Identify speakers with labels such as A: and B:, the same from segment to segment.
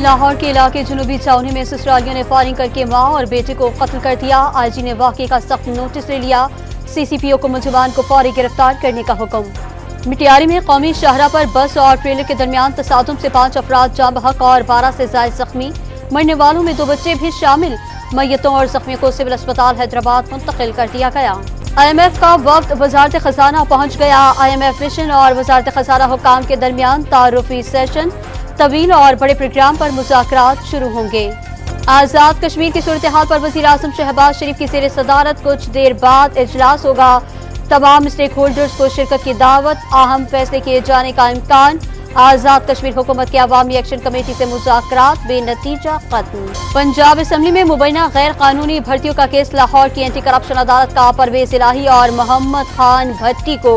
A: لاہور کے علاقے جنوبی چاؤنی میں سسرالیوں نے فائرنگ کرکے ماں اور بیٹے کو قتل کر دیا۔ آئی جی نے واقعے کا سخت نوٹس لے لیا۔ سی سی پی او کو ملزمان کو فوری گرفتار کرنے کا حکم۔ مٹیاری میں قومی شاہراہ پر بس اور ٹریلر کے درمیان تصادم سے 5 افراد جاں بحق اور 12 سے زائد زخمی۔ مرنے والوں میں 2 بچے بھی شامل۔ میتوں اور زخمیوں کو سول اسپتال حیدرآباد منتقل کر دیا گیا۔ آئی ایم ایف کا وفد وزارت خزانہ پہنچ گیا۔ آئی ایم ایف مشن اور وزارت خزانہ حکام کے درمیان تعارفی سیشن، طویل اور بڑے پروگرام پر مذاکرات شروع ہوں گے۔ آزاد کشمیر کی صورتحال پر وزیر اعظم شہباز شریف کی زیر صدارت کچھ دیر بعد اجلاس ہوگا۔ تمام اسٹیک ہولڈرز کو شرکت کی دعوت، اہم فیصلے کیے جانے کا امکان۔ آزاد کشمیر حکومت کے عوامی ایکشن کمیٹی سے مذاکرات بے نتیجہ ختم۔ پنجاب اسمبلی میں مبینہ غیر قانونی بھرتیوں کا کیس، لاہور کی اینٹی کرپشن عدالت کا پرویز الہی اور محمد خان بھٹی کو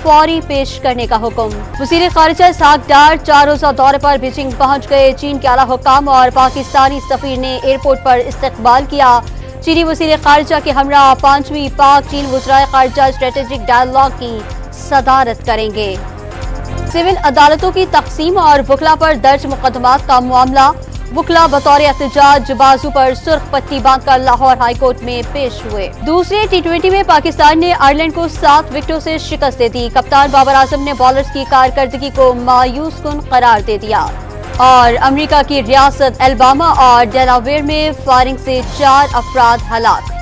A: فوری پیش کرنے کا حکم۔ وزیر خارجہ اسحاق ڈار 4 روزہ دورے پر بیجنگ پہنچ گئے۔ چین کے اعلیٰ حکام اور پاکستانی سفیر نے ایئرپورٹ پر استقبال کیا۔ چینی وزیر خارجہ کے ہمراہ 5ویں پاک چین وزرائے خارجہ اسٹریٹجک ڈائیلاگ کی صدارت کریں گے۔ سول عدالتوں کی تقسیم اور وکلاء پر درج مقدمات کا معاملہ، وکلاء بطور احتجاج بازو پر سرخ پٹی باندھ کر لاہور ہائی کورٹ میں پیش ہوئے۔ دوسرے T20 میں پاکستان نے آئرلینڈ کو 7 وکٹوں سے شکست دے دی۔ کپتان بابر اعظم نے بالرز کی کارکردگی کو مایوس کن قرار دے دیا۔ اور امریکہ کی ریاست الاباما اور ڈیلاویئر میں فائرنگ سے 4 افراد ہلاک۔